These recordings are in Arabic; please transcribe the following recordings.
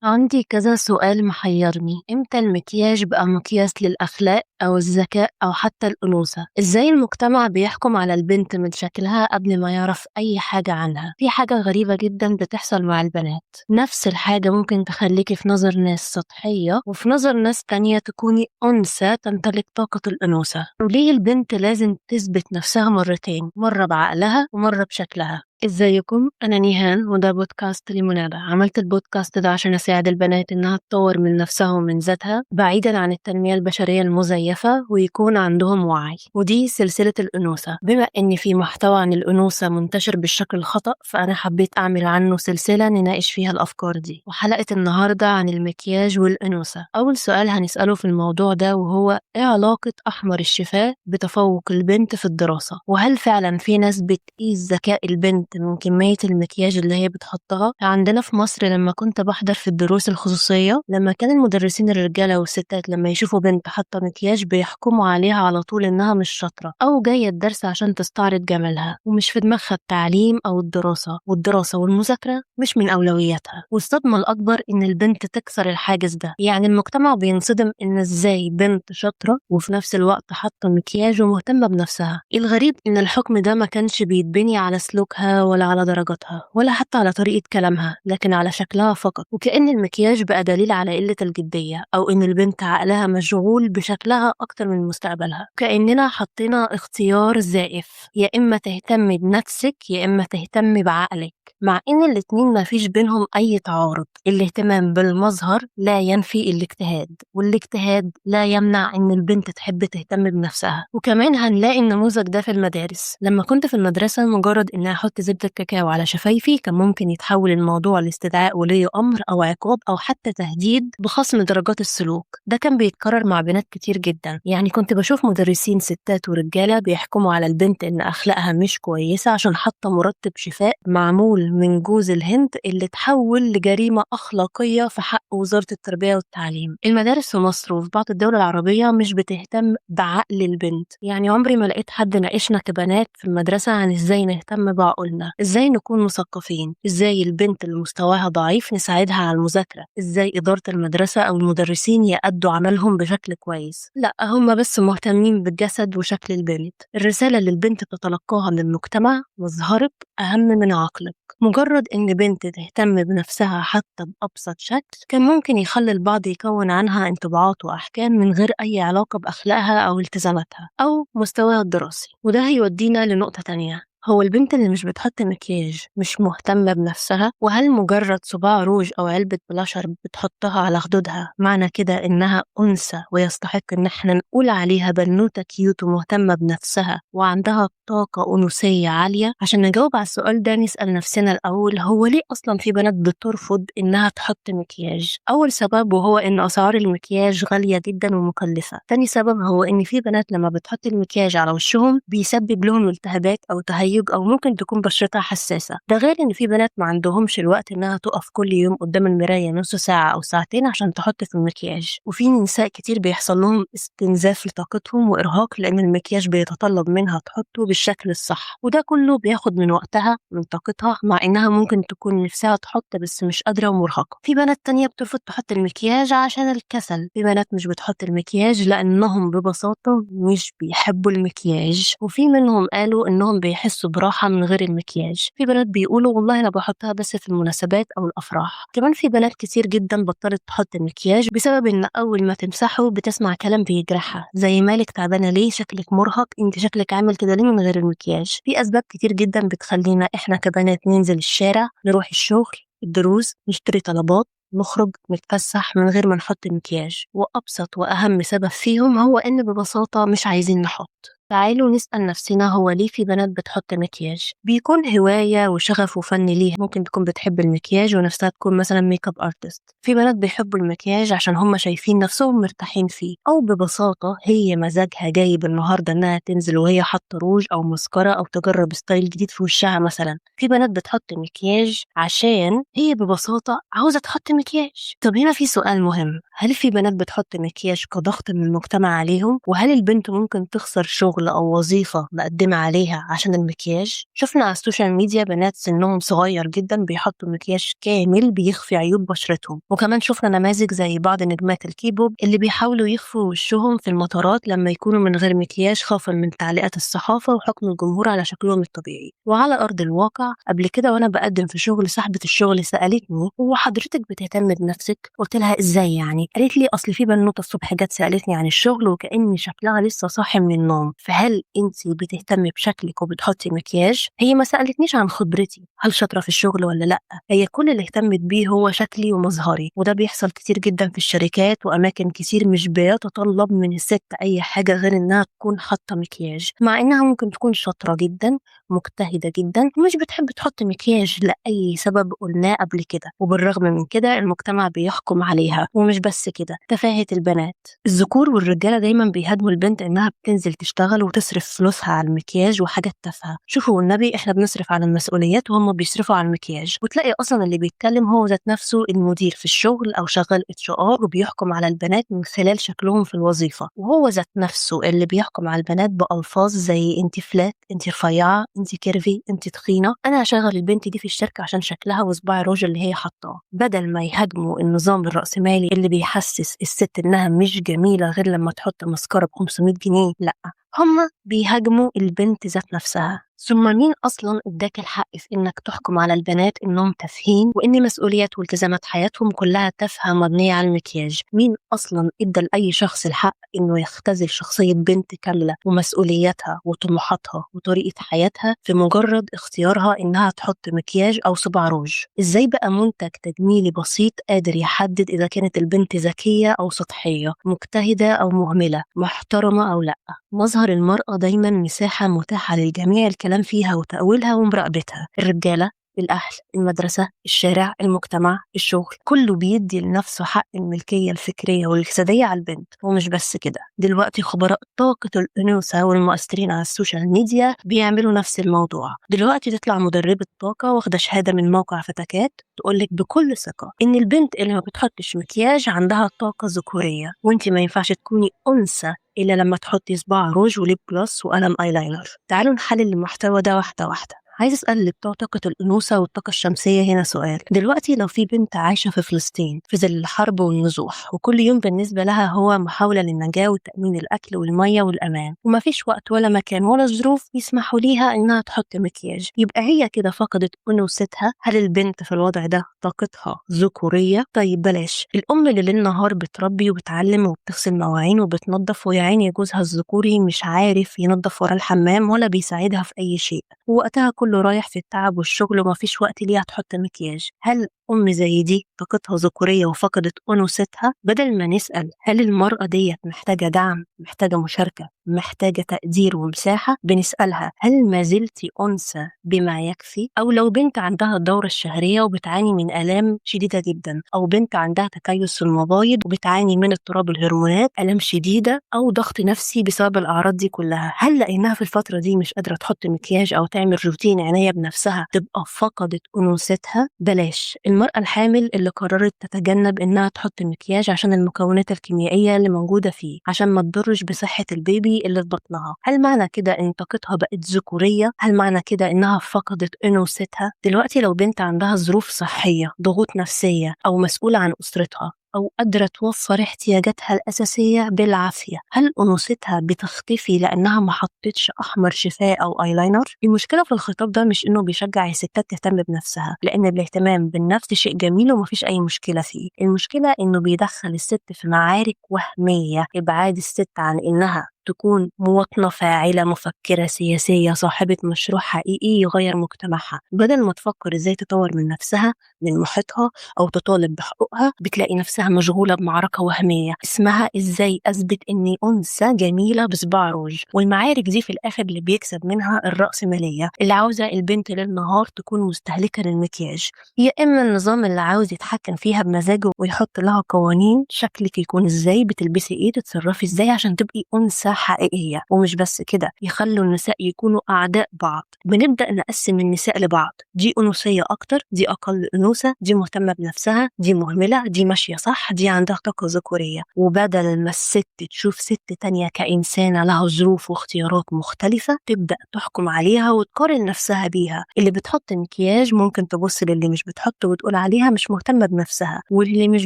عندي كذا سؤال محيرني. امتى المكياج بقى مقياس للأخلاق أو الذكاء أو حتى الأنوثة؟ ازاي المجتمع بيحكم على البنت من شكلها قبل ما يعرف أي حاجة عنها؟ في حاجة غريبة جدا بتحصل مع البنات، نفس الحاجة ممكن تخليكي في نظر ناس سطحية وفي نظر ناس تانية تكوني أنثى تمتلك طاقة الأنوثة. وليه البنت لازم تثبت نفسها مرتين، مرة بعقلها ومرة بشكلها؟ ازيكم، انا نيهان وده بودكاست لمنى. عملت البودكاست ده عشان اساعد البنات انها تطور من نفسها ومن ذاتها بعيدا عن التنمية البشرية المزيفة ويكون عندهم وعي. ودي سلسلة الأنوثة. بما ان في محتوى عن الأنوثة منتشر بالشكل الخطأ، فانا حبيت اعمل عنه سلسلة نناقش فيها الافكار دي. وحلقة النهاردة عن المكياج والأنوثة. اول سؤال هنسأله في الموضوع ده وهو ايه علاقة احمر الشفاه بتفوق البنت في الدراسة؟ وهل فعلا في ناس بتقيس ذكاء البنت من كمية المكياج اللي هي بتحطها؟ عندنا في مصر لما كنت بحضر في الدروس الخصوصية، لما كان المدرسين الرجالة والستات لما يشوفوا بنت حاطة مكياج بيحكموا عليها على طول إنها مش شاطرة أو جاية الدرس عشان تستعرض جمالها، ومش في دماغها التعليم أو الدراسة والمذاكرة مش من أولوياتها. والصدمة الأكبر إن البنت تكسر الحاجز ده. يعني المجتمع بينصدم إن إزاي بنت شاطرة وفي نفس الوقت حاطة مكياج ومهتمة بنفسها. الغريب إن الحكم ده ما كانش بيتبني على سلوكها ولا على درجاتها ولا حتى على طريقة كلامها، لكن على شكلها فقط. وكأن المكياج بقى دليل على قلة الجدية أو إن البنت عقلها مشغول بشكلها أكتر من مستقبلها. كأننا حطينا اختيار زائف، يا إما تهتمي بنفسك يا إما تهتمي بعقلك، مع إن الاتنين ما فيش بينهم أي تعارض. الاهتمام بالمظهر لا ينفي الاجتهاد، والاجتهاد لا يمنع إن البنت تحب تهتم بنفسها. وكمان هنلاقي النموذج ده في المدارس. لما كنت في المدرسة مجرد إني أحط زبدة كاكاو على شفايفي كان ممكن يتحول الموضوع لاستدعاء ولي أمر أو عقاب أو حتى تهديد بخصم درجات السلوك. ده كان بيتكرر مع بنات كتير جدا. يعني كنت بشوف مدرسين ستات ورجالة بيحكموا على البنت إن أخلاقها مش كويسة عشان حاطة مرطب شفاء معمول من جوز الهند، اللي تحول لجريمة أخلاقية في حق وزارة التربية والتعليم. المدارس في مصر وفي بعض الدول العربية مش بتهتم بعقل البنت. يعني عمري ما لقيت حد ناقشنا كبنات في المدرسة عن ازاي نهتم بعقولنا، ازاي نكون مثقفين، ازاي البنت اللي مستواها ضعيف نساعدها على المذاكرة، ازاي إدارة المدرسة أو المدرسين يأدوا عملهم بشكل كويس. لا، هم بس مهتمين بالجسد وشكل البنت. الرسالة اللي البنت بتتلقاها من المجتمع: مظهرك أهم من عقلك. مجرد إن بنت تهتم بنفسها حتى بأبسط شكل كان ممكن يخلي البعض يكون عنها انطباعات وأحكام من غير أي علاقة بأخلاقها أو التزاماتها أو مستواها الدراسي. وده هيودينا لنقطة تانية: هو البنت اللي مش بتحط مكياج مش مهتمة بنفسها؟ وهل مجرد صباع روج أو علبة بلاشر بتحطها على خدودها معنى كده إنها أنثى ويستحق إن احنا نقول عليها بنوتة كيوت ومهتمة بنفسها وعندها طاقة أنوثية عالية؟ عشان نجاوب على السؤال ده نسأل نفسنا الأول: هو ليه أصلا في بنات بترفض إنها تحط مكياج؟ أول سبب وهو إن أسعار المكياج غالية جدا ومكلفة. تاني سبب هو إن في بنات لما بتحط المكياج على وشهم بيسبب لهم التهابات أو تهيج أو ممكن تكون بشرتها حساسة. ده غير إن في بنات ما عندهمش الوقت إنها تقف كل يوم قدام المراية نص ساعة أو ساعتين عشان تحط في المكياج. وفي نساء كتير بيحصل لهم استنزاف لطاقتهم وإرهاق لأن المكياج بيتطلب منها تحطه بالشكل الصح، وده كله بياخد من وقتها من طاقتها، مع إنها ممكن تكون نفسها تحط بس مش قادرة ومرهقة. في بنات تانية بترفض تحط المكياج عشان الكسل. في بنات مش بتحط المكياج لأنهم ببساطة مش بيحبوا المكياج، وفي منهم قالوا إنهم بيحسوا براحة من غير المكياج. في بنات بيقولوا والله أنا بحطها بس في المناسبات أو الأفراح. كمان في بنات كتير جدا بطلت تحط المكياج بسبب إن أول ما تمسحه بتسمع كلام بيجرحها زي: مالك تعبانة ليه؟ شكلك مرهق، انت شكلك عامل كده ليه من غير المكياج. في أسباب كتير جدا بتخلينا إحنا كبنات ننزل الشارع، نروح الشغل، الدروس، نشتري طلبات، نخرج نتفسح من غير ما نحط مكياج. وأبسط وأهم سبب فيهم هو إن ببساطة مش عايزين نحط. تعالوا نسأل نفسنا: هو ليه في بنات بتحط مكياج؟ بيكون هواية وشغف وفن ليها. ممكن تكون بتحب المكياج ونفسها تكون مثلا ميك اب ارتست. في بنات بيحبوا المكياج عشان هم شايفين نفسهم مرتاحين فيه، أو ببساطة هي مزاجها جايب النهاردة إنها تنزل وهي حاطة روج أو مسكرة أو تجرب ستايل جديد في وشها مثلا. في بنات بتحط مكياج عشان هي ببساطة عاوزة تحط مكياج. طب هنا في سؤال مهم: هل في بنات بتحط مكياج كضغط من المجتمع عليهم؟ وهل البنت ممكن تخسر شغل أو وظيفة مقدمة عليها عشان المكياج؟ شفنا على السوشيال ميديا بنات سنهم صغير جدا بيحطوا مكياج كامل بيخفي عيوب بشرتهم، وكمان شفنا نماذج زي بعض نجمات الكيبوب اللي بيحاولوا يخفوا وشهم في المطارات لما يكونوا من غير مكياج خوفا من تعليقات الصحافة وحكم الجمهور على شكلهم الطبيعي. وعلى أرض الواقع قبل كده وأنا بقدم في شغل، صاحبة الشغل سألتني هو حضرتك بتهتم بنفسك؟ قلت لها إزاي يعني؟ قالت لي أصل في بنوتة الصبح جت سألتني عن الشغل وكأن شكلها لسه صاحي من النوم، فهل أنت بتهتمي بشكلك وبتحطي مكياج؟ هي ما سألتنيش عن خبرتي، هل شاطرة في الشغل ولا لأ، هي كل اللي اهتمت بيه هو شكلي ومظهري. وده بيحصل كتير جدا في الشركات وأماكن كتير، مش بيتطلب من الست أي حاجة غير إنها تكون حاطة مكياج، مع إنها ممكن تكون شاطرة جدا مجتهدة جدا مش بتحب تحط مكياج لأي سبب قلناه قبل كده. وبالرغم من كده المجتمع بيحكم عليها. ومش بس كده، تفاهة البنات، الذكور والرجالة دايما بيهاجموا البنت إنها بتنزل تشتغل وتصرف فلوسها على المكياج وحاجات تافهة. شوفوا والنبي إحنا بنصرف على المسؤوليات وهم بيصرفوا على المكياج. وتلاقي أصلا اللي بيتكلم هو ذات نفسه المدير في الشغل أو شغال HR وبيحكم على البنات من خلال شكلهم في الوظيفة، وهو ذات نفسه اللي بيحكم على البنات بألفاظ زي انت فلات، انت رفيعة، انت كيرفي، انت تخينة. انا هشغل البنت دي في الشركة عشان شكلها وصباع الروج اللي هي حاطاه، بدل ما يهاجموا النظام الرأسمالي اللي بيحسس الست انها مش جميلة غير لما تحط مسكرة ب 500 جنيه. لا، هم بيهاجموا البنت ذات نفسها. ثم مين أصلا اداك الحق في إنك تحكم على البنات إنهم تافهين وإن مسؤوليات والتزامات حياتهم كلها تافهة مبنية على المكياج؟ مين أصلا ادى لأي شخص الحق إنه يختزل شخصية بنت كاملة ومسؤولياتها وطموحاتها وطريقة حياتها في مجرد اختيارها إنها تحط مكياج أو صباع روج؟ إزاي بقى منتج تجميلي بسيط قادر يحدد إذا كانت البنت ذكية أو سطحية، مجتهدة أو مهملة، محترمة أو لأ؟ مظهر المرأة دايما مساحة متاحة للجميع الكلام فيها وتأويلها ومراقبتها. الرجالة، الأهل، المدرسة، الشارع، المجتمع، الشغل، كله بيدي لنفسه حق الملكية الفكرية والجسدية على البنت. ومش بس كده، دلوقتي خبراء طاقة الأنوثة والمؤثرين على السوشيال ميديا بيعملوا نفس الموضوع. دلوقتي تطلع مدربة طاقة واخدة شهادة من موقع فتكات تقولك بكل ثقة إن البنت اللي ما بتحطش مكياج عندها طاقة ذكورية، وانت ما ينفعش تكوني أنثى إلا لما تحطي صباع روج وليب جلوس وقلم ايلاينر. تعالوا نحلل المحتوى ده واحدة واحدة. عايز أسأل بتوع طاقة الأنوثة والطاقة الشمسية هنا سؤال. دلوقتي لو في بنت عايشة في فلسطين في ظل الحرب والنزوح، وكل يوم بالنسبة لها هو محاولة للنجاة وتأمين الأكل والمية والأمان، ومفيش وقت ولا مكان ولا ظروف يسمحوا ليها إنها تحط مكياج، يبقى هي كده فقدت أنوثتها؟ هل البنت في الوضع ده طاقتها ذكورية؟ طيب بلاش الأم اللي ليل نهار بتربي وبتعلم وبتغسل مواعين وبتنظف، ويا عيني جوزها الذكوري مش عارف ينظف ورا الحمام ولا بيساعدها في أي شيء، ووقتها كله رايح في التعب والشغل ومفيش وقت ليها تحط مكياج. هل أم زي دي طاقتها ذكورية وفقدت أنوثتها؟ بدل ما نسأل هل المرأة ديت محتاجة دعم، محتاجة مشاركة، محتاجة تقدير ومساحة، بنسألها هل ما زلتي أنثى بما يكفي؟ أو لو بنت عندها الدورة الشهرية وبتعاني من آلام شديدة جدا، أو بنت عندها تكيس في المبايض وبتعاني من اضطراب الهرمونات، آلام شديدة أو ضغط نفسي بسبب الأعراض دي كلها، هل لأنها في الفترة دي مش قادرة تحط مكياج أو تعمل روتين عناية بنفسها تبقى فقدت أنوثتها؟ بلاش المرأة الحامل اللي قررت تتجنب إنها تحط مكياج عشان المكونات الكيميائية اللي موجودة فيه عشان ما تضرش بصحة البيبي اللي في بطنها، هل معنى كده إن طاقتها بقت ذكورية؟ هل معنى كده إنها فقدت أنوثتها؟ دلوقتي لو بنت عندها ظروف صحية، ضغوط نفسية، أو مسؤولة عن أسرتها، أو قادرة توفر احتياجاتها الأساسية بالعافية، هل أنوثتها بتختفي لأنها ما حطتش أحمر شفاء أو آيلاينر؟ المشكلة في الخطاب ده مش إنه بيشجع الستات تهتم بنفسها، لأن الاهتمام بالنفس شيء جميل ومفيش أي مشكلة فيه. المشكلة إنه بيدخل الست في معارك وهمية، إبعاد الست عن إنها تكون مواطنة فاعلة مفكرة سياسية صاحبة مشروع حقيقي يغير مجتمعها. بدل ما تفكر إزاي تطور من نفسها من محيطها أو تطالب بحقوقها، بتلاقي نفسها مشغولة بمعركة وهمية اسمها إزاي أثبت إني أنثى جميلة بصباع روج. والمعارك دي في الآخر اللي بيكسب منها الرأسمالية اللي عاوزة البنت للنهار تكون مستهلكة للمكياج، يا إما النظام اللي عاوز يتحكم فيها بمزاجه ويحط لها قوانين شكلك يكون إزاي، بتلبسي إيه، تتصرفي إزاي عشان تبقي أنثى حقيقية. ومش بس كده، يخلوا النساء يكونوا أعداء بعض. بنبدأ نقسم النساء لبعض، دي أنوثية أكتر، دي أقل أنوثة، دي مهتمة بنفسها، دي مهملة، دي ماشية صح، صح دي عندها طاقة ذكورية. وبدل ما الست تشوف ست تانية كإنسانة لها ظروف واختيارات مختلفة تبدأ تحكم عليها وتقارن نفسها بيها. اللي بتحط مكياج ممكن تبص للي مش بتحط وتقول عليها مش مهتمة بنفسها، واللي مش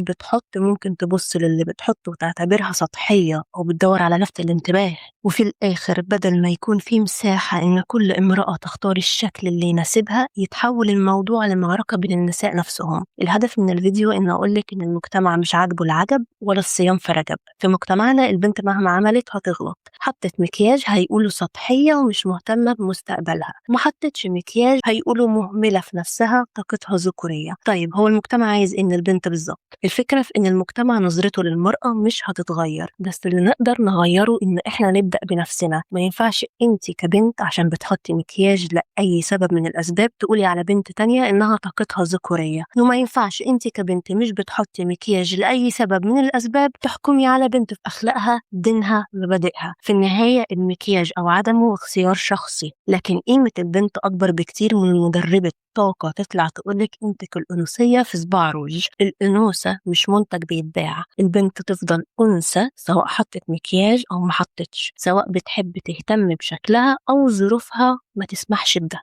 بتحط ممكن تبص للي بتحط وتعتبرها سطحية أو بتدور على لفت الانتباه. وفي الآخر بدل ما يكون في مساحة إن كل امرأة تختار الشكل اللي يناسبها، يتحول الموضوع لمعركة بين النساء نفسهم. الهدف من الفيديو إن أقولك إن المجتمع مش عاجبه العجب ولا الصيام في رجب. في مجتمعنا البنت مهما عملت هتغلط، حطت مكياج هيقولوا سطحية ومش مهتمة بمستقبلها، ما حطتش مكياج هيقولوا مهملة في نفسها طاقتها ذكورية. طيب هو المجتمع عايز إن البنت بالظبط؟ الفكرة في إن المجتمع نظرته للمرأة مش هتتغير، بس اللي نقدر نغيره إن إحنا نبدأ بنفسنا. ما ينفعش أنت كبنت عشان بتحطي مكياج لأي سبب من الأسباب تقولي على بنت تانية إنها طاقتها ذكورية، وما ينفعش أنت كبنت مش بتحطي مكياج لأي سبب من الأسباب تحكمي على بنت في أخلاقها، دينها، مبادئها. في النهاية المكياج أو عدمه اختيار شخصي، لكن قيمة البنت أكبر بكتير من مدربة طاقة تطلع تقولك انتك الأنوثية في صباع روج. الأنوثة مش منتج بيتباع، البنت تفضل أنثى سواء حطت مكياج أو ما حطتش، سواء بتحب تهتم بشكلها أو ظروفها ما تسمحش بده.